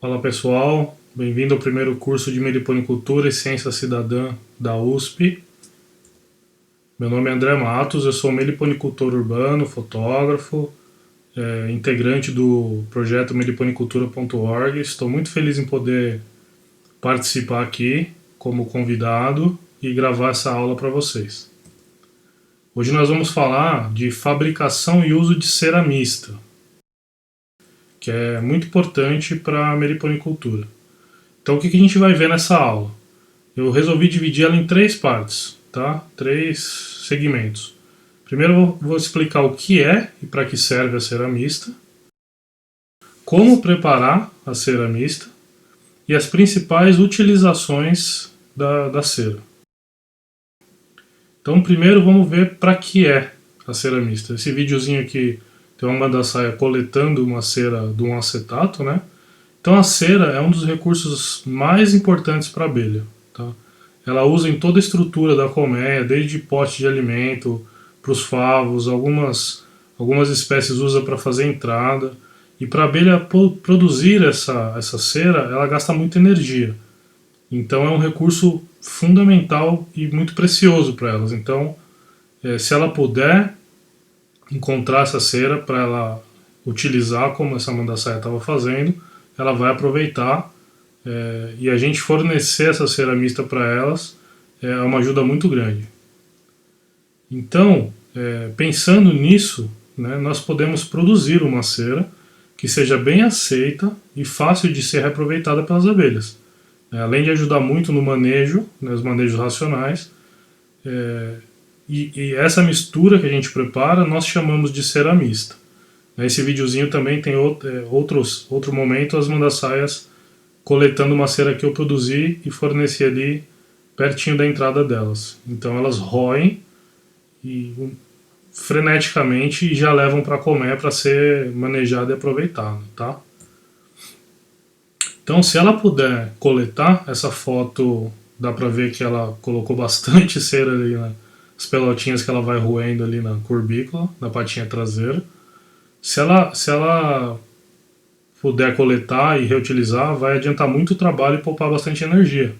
Fala pessoal, bem-vindo ao primeiro curso de Meliponicultura e Ciência Cidadã da USP. Meu nome é André Matos, eu sou meliponicultor urbano, fotógrafo, integrante do projeto meliponicultura.org. Estou muito feliz em poder participar aqui como convidado e gravar essa aula para vocês. Hoje nós vamos falar de fabricação e uso de cera mista, que é muito importante para a meliponicultura. Então o que a gente vai ver nessa aula? Eu resolvi dividir ela em três partes, tá? Três segmentos. Primeiro eu vou explicar o que é e para que serve a cera mista, como preparar a cera mista e as principais utilizações da cera. Então primeiro vamos ver para que é a cera mista. Esse videozinho aqui tem uma mandaçaia coletando uma cera de um acetato, né? Então a cera é um dos recursos mais importantes para a abelha. Tá? Ela usa em toda a estrutura da colmeia, desde pote de alimento para os favos, algumas espécies usam para fazer entrada. E para a abelha produzir essa cera, ela gasta muita energia. Então é um recurso fundamental e muito precioso para elas. Então, se ela puder encontrar essa cera para ela utilizar como essa mandaçaia estava fazendo, ela vai aproveitar e a gente fornecer essa cera mista para elas é uma ajuda muito grande. Então, pensando nisso, né, nós podemos produzir uma cera que seja bem aceita e fácil de ser reaproveitada pelas abelhas. Além de ajudar muito no manejo, né, os manejos racionais, e essa mistura que a gente prepara nós chamamos de cera mista. Nesse videozinho também tem outro momento, as mandaçaias coletando uma cera que eu produzi e forneci ali pertinho da entrada delas. Então elas roem freneticamente e já levam para a colmeia para ser manejada e aproveitada, tá? Então se ela puder coletar essa foto, dá para ver que ela colocou bastante cera ali nas pelotinhas que ela vai roendo ali na corbícula, na patinha traseira. Se ela puder coletar e reutilizar, vai adiantar muito o trabalho e poupar bastante energia.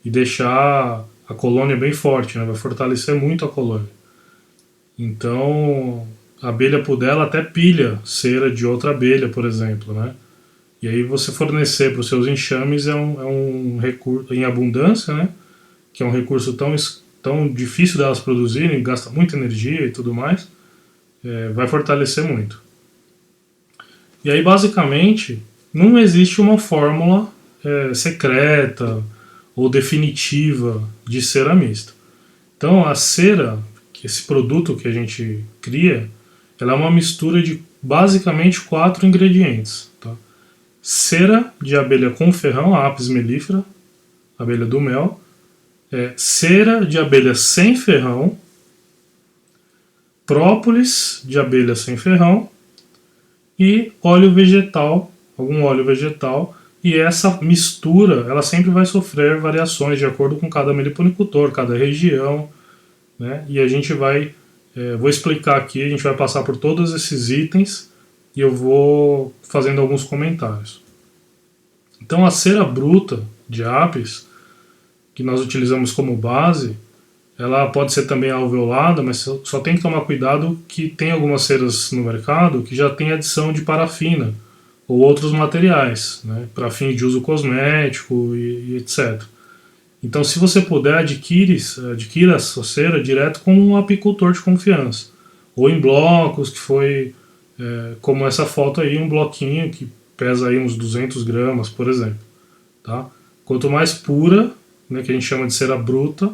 E deixar a colônia bem forte, né? Vai fortalecer muito a colônia. Então, a abelha puder, ela até pilha cera de outra abelha, por exemplo, né? E aí você fornecer para os seus enxames é um recurso em abundância, né? Que é um recurso tão difícil delas produzirem, gasta muita energia e tudo mais, vai fortalecer muito. E aí, basicamente, não existe uma fórmula secreta ou definitiva de cera mista. Então, a cera, esse produto que a gente cria, ela é uma mistura de basicamente 4 ingredientes. Tá? Cera de abelha com ferrão, a Apis mellifera, abelha do mel, cera de abelha sem ferrão, própolis de abelha sem ferrão, e óleo vegetal, algum óleo vegetal, e essa mistura ela sempre vai sofrer variações de acordo com cada meliponicultor, cada região, né? E a gente vou explicar aqui, a gente vai passar por todos esses itens e eu vou fazendo alguns comentários. Então a cera bruta de Apis, que nós utilizamos como base, ela pode ser também alveolada, mas só tem que tomar cuidado que tem algumas ceras no mercado que já tem adição de parafina ou outros materiais, né, para fins de uso cosmético e etc. Então, se você puder, adquira a sua cera direto com um apicultor de confiança, ou em blocos, que foi como essa foto aí, um bloquinho que pesa aí uns 200 gramas, por exemplo. Tá? Quanto mais pura, né, que a gente chama de cera bruta,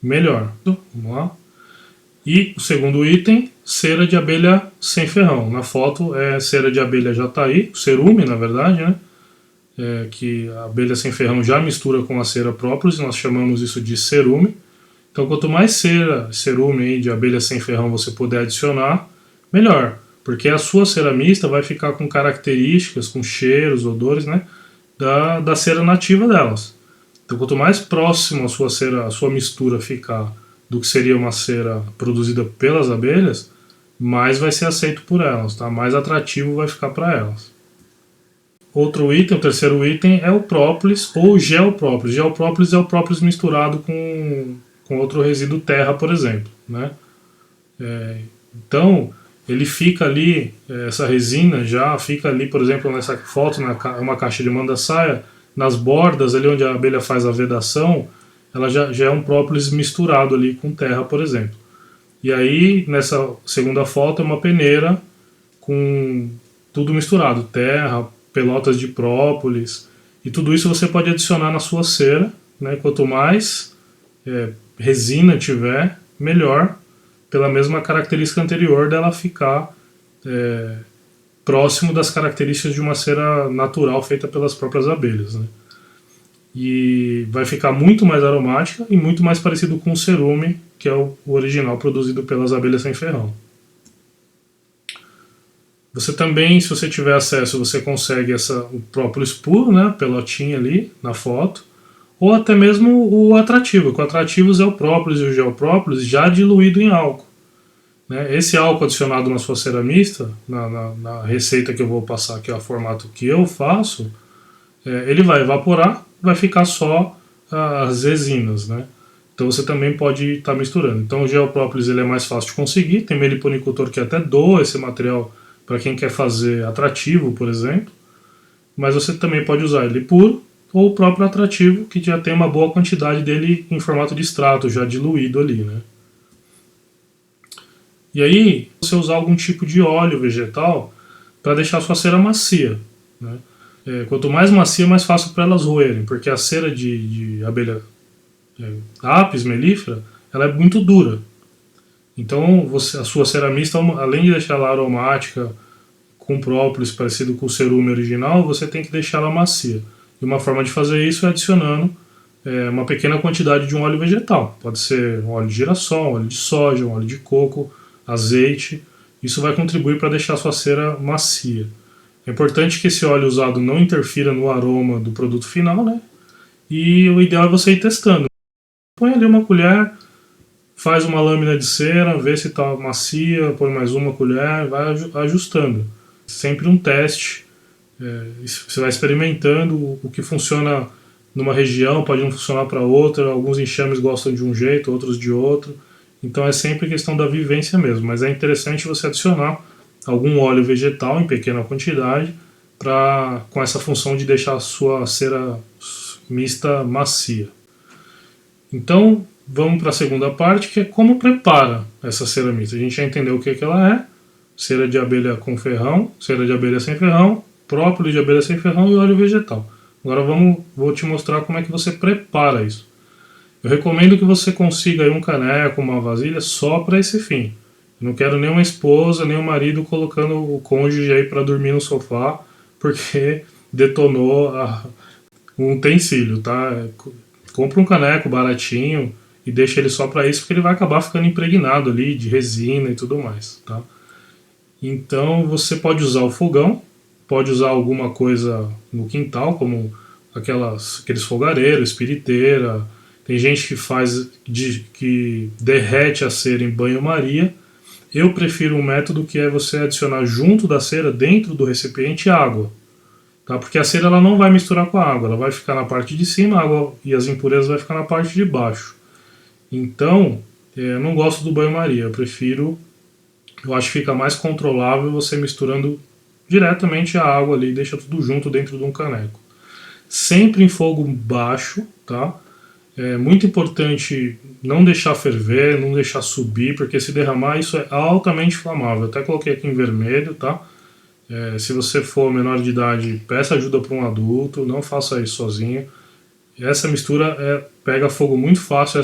melhor. Vamos lá. E o segundo item, cera de abelha sem ferrão. Na foto é cera de abelha jataí, cerume na verdade, né? Que a abelha sem ferrão já mistura com a cera próprios, e nós chamamos isso de cerume. Então quanto mais cerume aí de abelha sem ferrão você puder adicionar, melhor. Porque a sua cera mista vai ficar com características, com cheiros, odores, né? Da cera nativa delas. Então, quanto mais próximo a sua mistura ficar do que seria uma cera produzida pelas abelhas, mais vai ser aceito por elas, tá? Mais atrativo vai ficar para elas. outro item, o terceiro item, é o própolis ou gel própolis. Gel própolis é o própolis misturado com outro resíduo terra, por exemplo, né? Então, ele fica ali, essa resina já fica ali, por exemplo, nessa foto, uma caixa de manda-saia, nas bordas, ali onde a abelha faz a vedação, ela já é um própolis misturado ali com terra, por exemplo. E aí, nessa segunda foto, é uma peneira com tudo misturado, terra, pelotas de própolis, e tudo isso você pode adicionar na sua cera, né? Quanto mais resina tiver, melhor, pela mesma característica anterior dela ficar próximo das características de uma cera natural feita pelas próprias abelhas, né? E vai ficar muito mais aromática e muito mais parecido com o cerume, que é o original produzido pelas abelhas sem ferrão. Você também, se você tiver acesso, você consegue o própolis puro, né, pelotinha ali na foto, ou até mesmo o atrativo, que o atrativo é o própolis e o geoprópolis já diluído em álcool. Né? Esse álcool adicionado na sua ceramista, na receita que eu vou passar, que é o formato que eu faço, ele vai evaporar, vai ficar só as resinas, né? Então você também pode estar misturando. Então o geoprópolis ele é mais fácil de conseguir, tem meliponicultor que até doa esse material para quem quer fazer atrativo, por exemplo, mas você também pode usar ele puro ou o próprio atrativo, que já tem uma boa quantidade dele em formato de extrato, já diluído ali, né? E aí, você usar algum tipo de óleo vegetal para deixar a sua cera macia, né? Quanto mais macia, mais fácil para elas roerem, porque a cera de abelha Apis mellifera, ela é muito dura. Então, a sua ceramista, além de deixar ela aromática, com própolis parecido com o cerume original, você tem que deixar ela macia. E uma forma de fazer isso é adicionando uma pequena quantidade de um óleo vegetal. Pode ser um óleo de girassol, um óleo de soja, um óleo de coco, azeite. Isso vai contribuir para deixar a sua cera macia. É importante que esse óleo usado não interfira no aroma do produto final, né? E o ideal é você ir testando. Põe ali uma colher, faz uma lâmina de cera, vê se está macia, põe mais uma colher, vai ajustando. Sempre um teste. Você vai experimentando o que funciona numa região, pode não funcionar para outra. Alguns enxames gostam de um jeito, outros de outro. Então é sempre questão da vivência mesmo. Mas é interessante você adicionar algum óleo vegetal em pequena quantidade com essa função de deixar a sua cera mista macia. Então, vamos para a segunda parte, que é como prepara essa cera mista. A gente já entendeu o que ela é: cera de abelha com ferrão, cera de abelha sem ferrão, própolis de abelha sem ferrão e óleo vegetal. Agora vou te mostrar como é que você prepara isso. Eu recomendo que você consiga aí um caneco, uma vasilha só para esse fim. Eu não quero nem uma esposa, nem um marido colocando o cônjuge aí para dormir no sofá, porque detonou um utensílio, tá? Compra um caneco baratinho e deixa ele só para isso, porque ele vai acabar ficando impregnado ali de resina e tudo mais, tá? Então você pode usar o fogão, pode usar alguma coisa no quintal, como aqueles fogareiros, espiriteira. Tem gente que que derrete a cera em banho-maria. Eu prefiro um método que é você adicionar junto da cera, dentro do recipiente, água. Tá? Porque a cera ela não vai misturar com a água, ela vai ficar na parte de cima, a água e as impurezas vai ficar na parte de baixo. Então, eu não gosto do banho-maria, eu acho que fica mais controlável você misturando diretamente a água ali, deixa tudo junto dentro de um caneco. Sempre em fogo baixo, tá? É muito importante não deixar ferver, não deixar subir, porque se derramar isso é altamente inflamável. Eu até coloquei aqui em vermelho, tá? Se você for menor de idade, peça ajuda para um adulto, não faça isso sozinho. Essa mistura pega fogo muito fácil,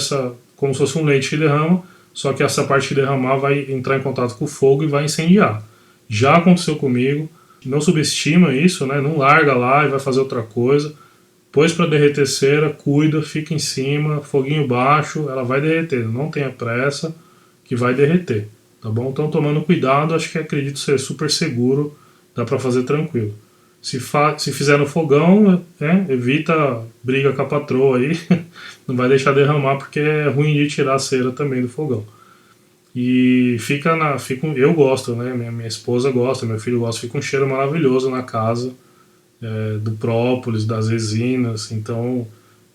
como se fosse um leite que derrama, só que essa parte que derramar vai entrar em contato com o fogo e vai incendiar. Já aconteceu comigo, não subestima isso, né? Não larga lá e vai fazer outra coisa. Pôs para derreter cera, cuida, fica em cima, foguinho baixo, ela vai derreter, não tenha pressa que vai derreter, tá bom? Então tomando cuidado, acho que acredito ser super seguro, dá para fazer tranquilo. Se fizer no fogão, evita briga com a patroa aí, não vai deixar derramar porque é ruim de tirar a cera também do fogão. E eu gosto, né? Minha esposa gosta, meu filho gosta, fica um cheiro maravilhoso na casa. do própolis, das resinas. Então,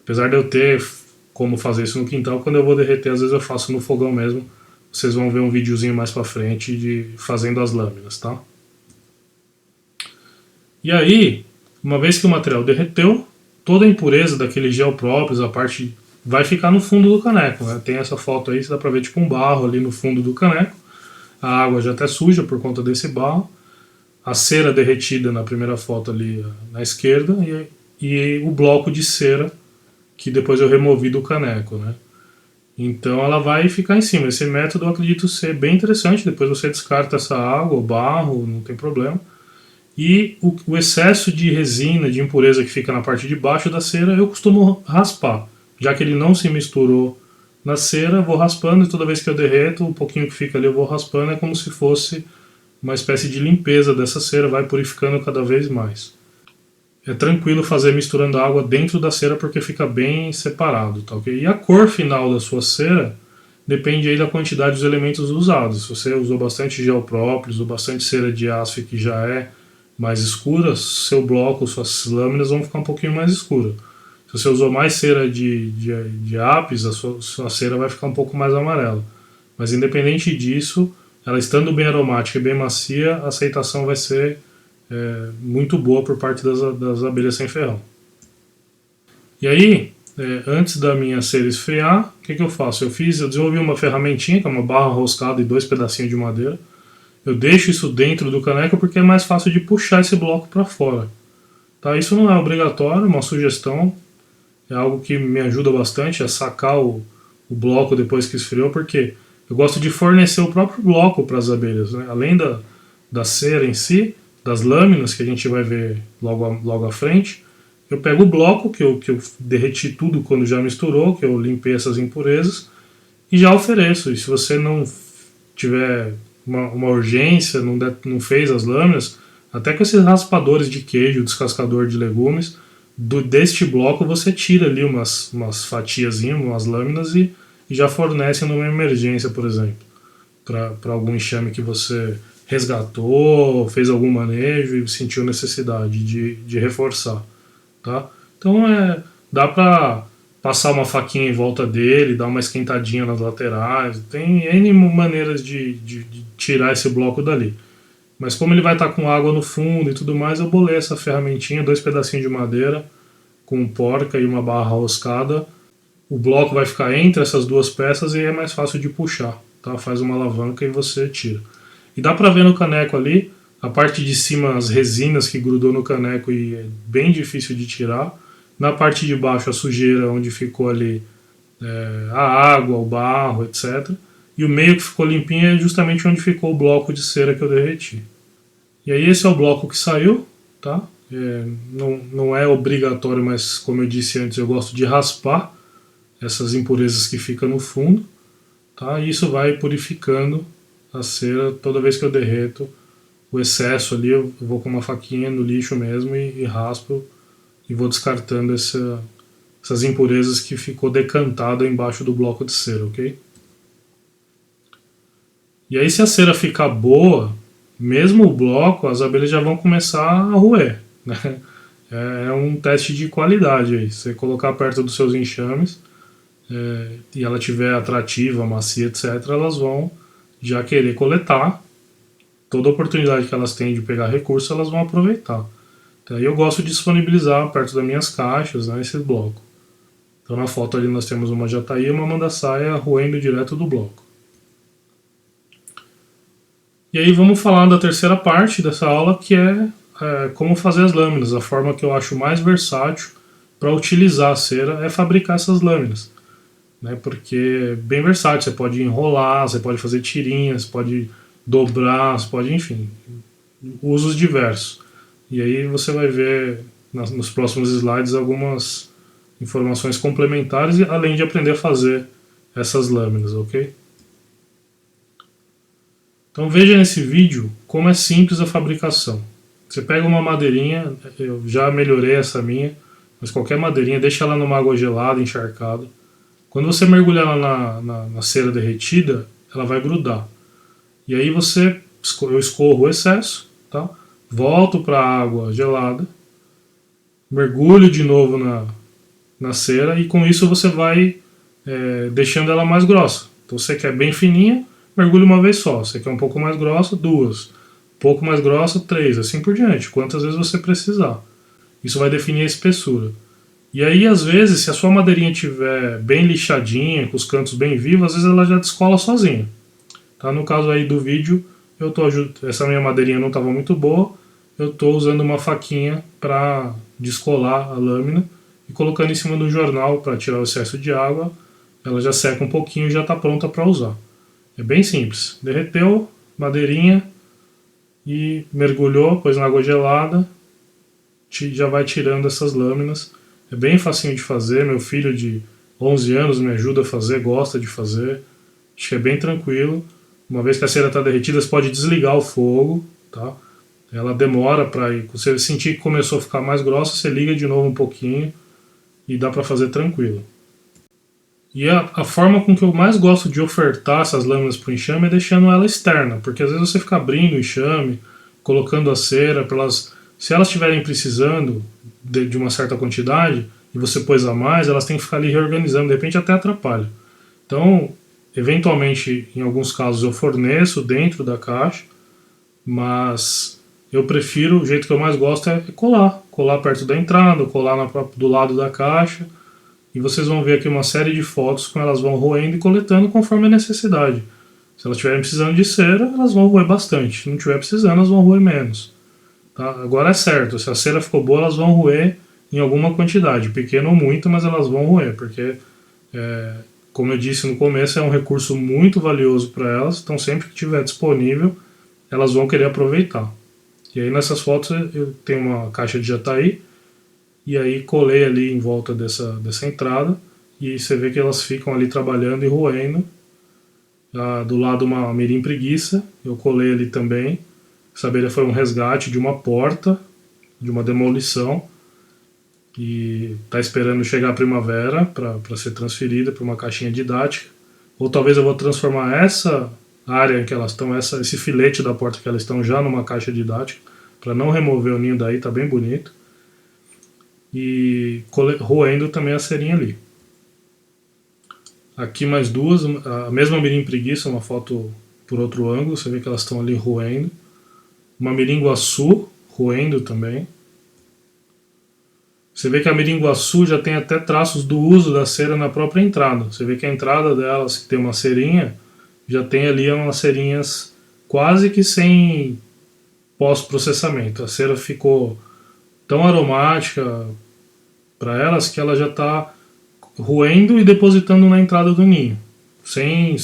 apesar de eu ter como fazer isso no quintal, quando eu vou derreter, às vezes eu faço no fogão mesmo. Vocês vão ver um videozinho mais pra frente de fazendo as lâminas, tá? E aí, uma vez que o material derreteu, toda a impureza daquele gel própolis, a parte vai ficar no fundo do caneco, né? Tem essa foto aí, você dá pra ver tipo um barro ali no fundo do caneco. A água já até suja por conta desse barro. A cera derretida na primeira foto ali na esquerda e o bloco de cera que depois eu removi do caneco, né? Então ela vai ficar em cima. Esse método eu acredito ser bem interessante. Depois você descarta essa água, o barro, não tem problema. E o excesso de resina, de impureza que fica na parte de baixo da cera, eu costumo raspar. Já que ele não se misturou na cera, eu vou raspando e toda vez que eu derreto, o pouquinho que fica ali eu vou raspando. É como se fosse uma espécie de limpeza dessa cera, vai purificando cada vez mais. É tranquilo fazer misturando a água dentro da cera porque fica bem separado, tá ok? E a cor final da sua cera depende aí da quantidade dos elementos usados. Se você usou bastante gel próprio, usou bastante cera de asf que já é mais escura, seu bloco, suas lâminas vão ficar um pouquinho mais escuras. Se você usou mais cera de apis, a sua cera vai ficar um pouco mais amarela. Mas independente disso, ela estando bem aromática e bem macia, a aceitação vai ser muito boa por parte das abelhas sem ferrão. E aí, antes da minha cera esfriar, o que eu faço? Eu desenvolvi uma ferramentinha, que é uma barra roscada e 2 pedacinhos de madeira. Eu deixo isso dentro do caneco porque é mais fácil de puxar esse bloco para fora. Tá? Isso não é obrigatório, é uma sugestão. É algo que me ajuda bastante a sacar o bloco depois que esfriou, porque eu gosto de fornecer o próprio bloco para as abelhas. Né? Além da cera em si, das lâminas que a gente vai ver logo à frente, eu pego o bloco que eu derreti tudo quando já misturou, que eu limpei essas impurezas, e já ofereço. E se você não tiver uma urgência, não fez as lâminas, até com esses raspadores de queijo, descascador de legumes, deste bloco você tira ali umas fatiazinhas, umas lâminas e já fornece numa emergência, por exemplo, para algum enxame que você resgatou, fez algum manejo e sentiu necessidade de reforçar, tá? Então dá para passar uma faquinha em volta dele, dar uma esquentadinha nas laterais, tem N maneiras de tirar esse bloco dali. Mas como ele vai estar com água no fundo e tudo mais, eu bolei essa ferramentinha, 2 pedacinhos de madeira com porca e uma barra roscada. O bloco vai ficar entre essas duas peças e é mais fácil de puxar, tá? Faz uma alavanca e você tira. E dá pra ver no caneco ali, a parte de cima, as resinas que grudou no caneco e é bem difícil de tirar. Na parte de baixo, a sujeira onde ficou ali a água, o barro, etc. E o meio que ficou limpinho é justamente onde ficou o bloco de cera que eu derreti. E aí esse é o bloco que saiu, tá? Não é obrigatório, mas como eu disse antes, eu gosto de raspar essas impurezas que ficam no fundo, tá? E isso vai purificando a cera toda vez que eu derreto. O excesso ali eu vou com uma faquinha no lixo mesmo e raspo e vou descartando essas impurezas que ficou decantada embaixo do bloco de cera, ok? E aí se a cera ficar boa, mesmo o bloco, as abelhas já vão começar a roer, né? É um teste de qualidade aí. Você colocar perto dos seus enxames e ela tiver atrativa, macia, etc., elas vão já querer coletar. Toda oportunidade que elas têm de pegar recurso, elas vão aproveitar. Então, aí eu gosto de disponibilizar perto das minhas caixas, né, esse bloco. Então na foto ali nós temos uma jataí e uma mandaçaia roendo direto do bloco. E aí vamos falar da terceira parte dessa aula, que é como fazer as lâminas. A forma que eu acho mais versátil para utilizar a cera é fabricar essas lâminas. Né, porque é bem versátil, você pode enrolar, você pode fazer tirinhas, pode dobrar, você pode, enfim, usos diversos. E aí você vai ver nos próximos slides algumas informações complementares, além de aprender a fazer essas lâminas, ok? Então veja nesse vídeo como é simples a fabricação. Você pega uma madeirinha, eu já melhorei essa minha, mas qualquer madeirinha, deixa ela numa água gelada, encharcada. Quando você mergulhar ela na cera derretida, ela vai grudar. E aí eu escorro o excesso, tá? Volto para a água gelada mergulho de novo na cera e com isso você vai deixando ela mais grossa. Então você quer bem fininha, mergulha uma vez só. Você quer um pouco mais grossa, duas. Um pouco mais grossa, três. Assim por diante, quantas vezes você precisar. Isso vai definir a espessura. E aí, às vezes, se a sua madeirinha estiver bem lixadinha, com os cantos bem vivos, às vezes ela já descola sozinha. Tá? No caso aí do vídeo, essa minha madeirinha não estava muito boa, eu estou usando uma faquinha para descolar a lâmina e colocando em cima do jornal para tirar o excesso de água. Ela já seca um pouquinho e já está pronta para usar. É bem simples. Derreteu, madeirinha e mergulhou, pôs na água gelada, já vai tirando essas lâminas. É bem facinho de fazer. Meu filho de 11 anos me ajuda a fazer, gosta de fazer. Acho que é bem tranquilo. Uma vez que a cera está derretida, você pode desligar o fogo, tá? Ela demora para ir. Você sentir que começou a ficar mais grossa, você liga de novo um pouquinho e dá para fazer tranquilo. E a forma com que eu mais gosto de ofertar essas lâminas para o enxame é deixando ela externa, porque às vezes você fica abrindo o enxame, colocando a cera, se elas estiverem precisando de uma certa quantidade e você pôs a mais, elas têm que ficar ali reorganizando, de repente até atrapalha. Então, eventualmente, em alguns casos eu forneço dentro da caixa, mas eu prefiro, o jeito que eu mais gosto é colar perto da entrada, colar do lado da caixa. E vocês vão ver aqui uma série de fotos com elas vão roendo e coletando conforme a necessidade. Se elas estiverem precisando de cera, elas vão roer bastante. Se não estiver precisando, elas vão roer menos. Tá? Agora é certo, se a cera ficou boa, elas vão roer em alguma quantidade, pequena ou muito, mas elas vão roer, porque, como eu disse no começo, é um recurso muito valioso para elas, então sempre que estiver disponível, elas vão querer aproveitar. E aí nessas fotos eu tenho uma caixa de jataí, e aí colei ali em volta dessa entrada, e você vê que elas ficam ali trabalhando e roendo. Do lado uma mirim preguiça, eu colei ali também. Essa abelha foi um resgate de uma porta, de uma demolição, e está esperando chegar a primavera para ser transferida para uma caixinha didática. Ou talvez eu vou transformar essa área em que elas estão, esse filete da porta que elas estão já numa caixa didática, para não remover o ninho daí, tá bem bonito. E roendo também a cerinha ali. Aqui mais duas, a mesma mirim preguiça, uma foto por outro ângulo, você vê que elas estão ali roendo. Uma miringuaçu roendo também. Você vê que a miringuaçu já tem até traços do uso da cera na própria entrada. Você vê que a entrada delas, que tem uma cerinha, já tem ali umas cerinhas quase que sem pós-processamento. A cera ficou tão aromática para elas que ela já está roendo e depositando na entrada do ninho, sem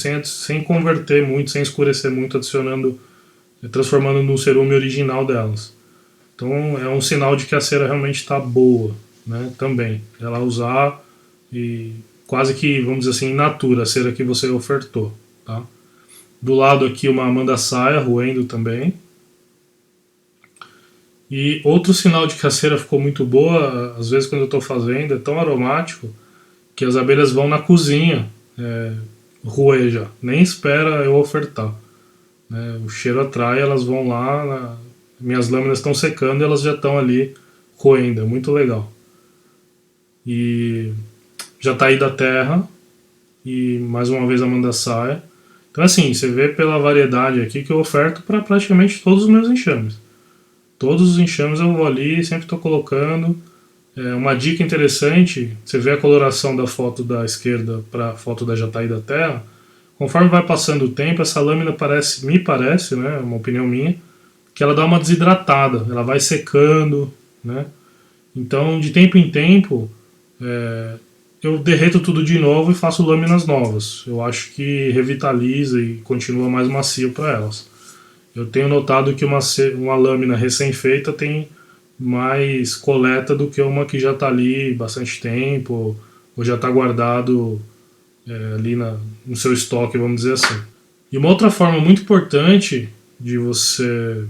converter muito, sem escurecer muito, transformando no cerume original delas. Então é um sinal de que a cera realmente está boa, né? Também ela usar e quase que, vamos dizer assim, in natura a cera que você ofertou, tá? Do lado aqui uma mandaçaia roendo também. E outro sinal de que a cera ficou muito boa, às vezes quando eu estou fazendo, é tão aromático que as abelhas vão na cozinha roer já, nem espera eu ofertar. Né? O cheiro atrai, elas vão lá, minhas lâminas estão secando e elas já estão ali roendo, é muito legal. E já está aí da terra, e mais uma vez a mandaçaia. Então assim, você vê pela variedade aqui que eu oferto para praticamente todos os meus enxames. Todos os enxames eu vou ali, sempre estou colocando. Uma dica interessante, você vê a coloração da foto da esquerda para a foto da jataí da terra. Conforme vai passando o tempo, essa lâmina me parece, né, uma opinião minha, que ela dá uma desidratada, ela vai secando, né? Então, de tempo em tempo, eu derreto tudo de novo e faço lâminas novas. Eu acho que revitaliza e continua mais macio para elas. Eu tenho notado que uma lâmina recém-feita tem mais coleta do que uma que já está ali bastante tempo ou já está guardado ali no seu estoque, vamos dizer assim. E uma outra forma muito importante de você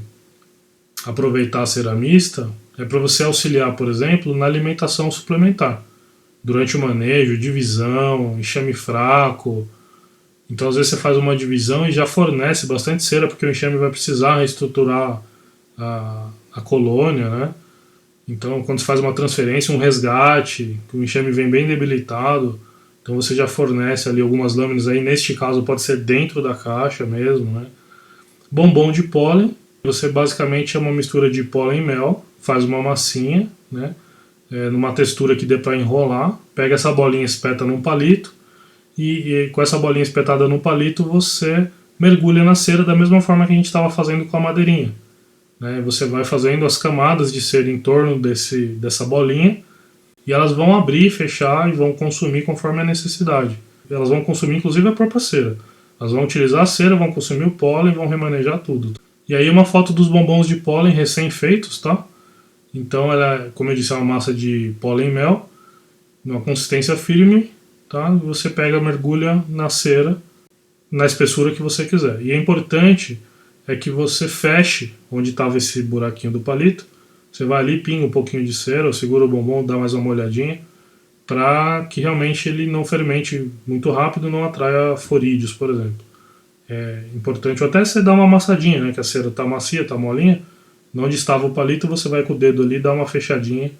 aproveitar a ceramista é para você auxiliar, por exemplo, na alimentação suplementar. Durante o manejo, divisão, enxame fraco. Então às vezes você faz uma divisão e já fornece bastante cera, porque o enxame vai precisar reestruturar a colônia, né? Então, quando você faz uma transferência, um resgate, que o enxame vem bem debilitado, então você já fornece ali algumas lâminas aí, neste caso pode ser dentro da caixa mesmo, né? Bombom de pólen, você basicamente é uma mistura de pólen e mel, faz uma massinha, né? Numa textura que dê para enrolar, pega essa bolinha, espeta num palito, e com essa bolinha espetada no palito você mergulha na cera da mesma forma que a gente estava fazendo com a madeirinha. Né? Você vai fazendo as camadas de cera em torno dessa bolinha e elas vão abrir e fechar e vão consumir conforme a necessidade. Elas vão consumir inclusive a própria cera. Elas vão utilizar a cera, vão consumir o pólen, vão remanejar tudo. E aí uma foto dos bombons de pólen recém-feitos, tá? Então ela, como eu disse, é uma massa de pólen e mel, uma consistência firme, tá? Você pega, mergulha na cera, na espessura que você quiser. E é importante é que você feche onde estava esse buraquinho do palito. Você vai ali, pinga um pouquinho de cera, segura o bombom, dá mais uma olhadinha, para que realmente ele não fermente muito rápido, não atraia forídeos, por exemplo. É importante até você dar uma amassadinha, né, que a cera está macia, está molinha. Onde estava o palito, você vai com o dedo ali, dar uma fechadinha,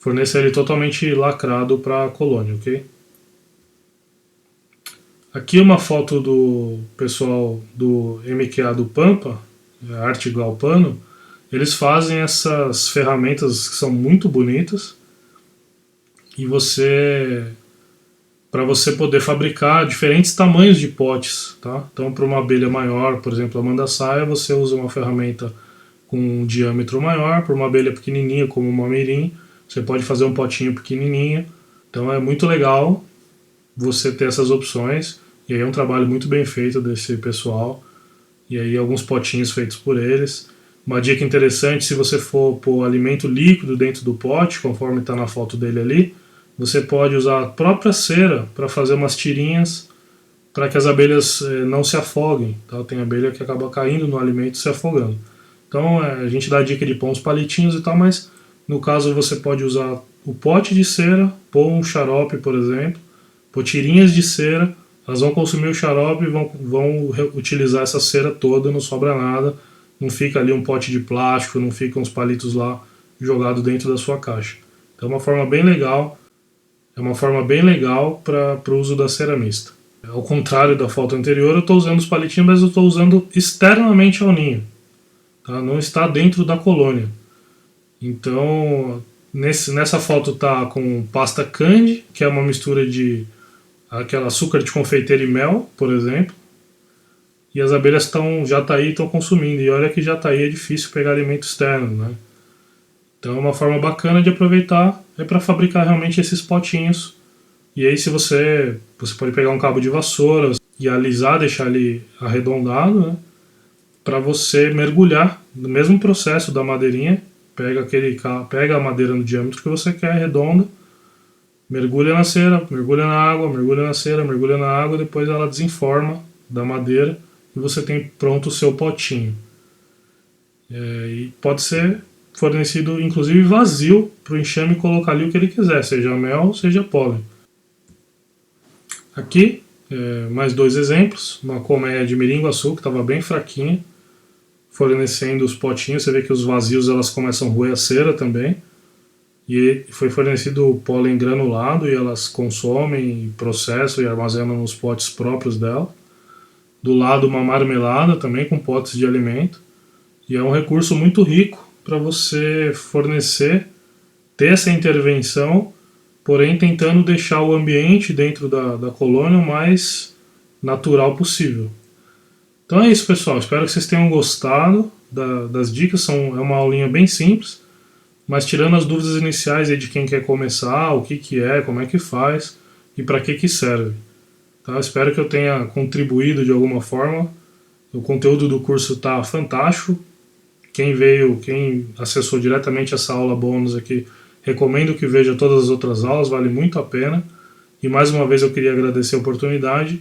fornecer ele totalmente lacrado para a colônia, ok? Aqui uma foto do pessoal do MQA do Pampa, Arte Galpano. Eles fazem essas ferramentas que são muito bonitas e para você poder fabricar diferentes tamanhos de potes, tá? Então, para uma abelha maior, por exemplo, a mandaçaia, você usa uma ferramenta com um diâmetro maior. Para uma abelha pequenininha, como uma mirim, você pode fazer um potinho pequenininho. Então, é muito legal você ter essas opções. E aí é um trabalho muito bem feito desse pessoal. E aí alguns potinhos feitos por eles. Uma dica interessante, se você for pôr alimento líquido dentro do pote, conforme está na foto dele ali, você pode usar a própria cera para fazer umas tirinhas para que as abelhas não se afoguem. Tá? Tem abelha que acaba caindo no alimento e se afogando. Então a gente dá a dica de pôr uns palitinhos e tal, mas no caso você pode usar o pote de cera, pôr um xarope, por exemplo, pôr tirinhas de cera, elas vão consumir o xarope e vão utilizar essa cera toda, não sobra nada, não fica ali um pote de plástico, não ficam uns palitos lá jogados dentro da sua caixa. Então é uma forma bem legal, para o uso da cera mista. Ao contrário da foto anterior, eu estou usando os palitinhos, mas eu estou usando externamente ao ninho. Tá? Não está dentro da colônia. Então, nessa foto está com pasta candy, que é uma mistura de aquele açúcar de confeiteiro e mel, por exemplo. E as abelhas já tá aí, estão consumindo. E olha que já tá aí, é difícil pegar alimento externo, né? Então é uma forma bacana de aproveitar, é para fabricar realmente esses potinhos. E aí você pode pegar um cabo de vassoura e alisar, deixar ele arredondado, né? Para você mergulhar no mesmo processo da madeirinha, pega a madeira no diâmetro que você quer, redonda, mergulha na cera, mergulha na água, mergulha na cera, mergulha na água, depois ela desenforma da madeira e você tem pronto o seu potinho. E pode ser fornecido inclusive vazio para o enxame colocar ali o que ele quiser, seja mel, seja pólen. Aqui, mais dois exemplos, uma colmeia de miringuaçu que estava bem fraquinha, fornecendo os potinhos, você vê que os vazios elas começam a roer a cera também, e foi fornecido o pólen granulado e elas consomem, processam e armazenam nos potes próprios dela. Do lado uma marmelada também com potes de alimento, e é um recurso muito rico para você fornecer, ter essa intervenção, porém tentando deixar o ambiente dentro da colônia o mais natural possível. Então é isso, pessoal. Espero que vocês tenham gostado das dicas. É uma aulinha bem simples, mas tirando as dúvidas iniciais aí de quem quer começar, o que é, como é que faz e para que serve. Tá? Espero que eu tenha contribuído de alguma forma. O conteúdo do curso está fantástico. Quem acessou diretamente essa aula bônus aqui, recomendo que veja todas as outras aulas, vale muito a pena. E mais uma vez eu queria agradecer a oportunidade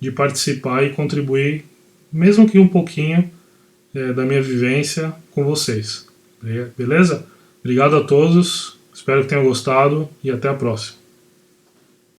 de participar e contribuir, mesmo que um pouquinho, da minha vivência com vocês. Beleza? Obrigado a todos, espero que tenham gostado e até a próxima.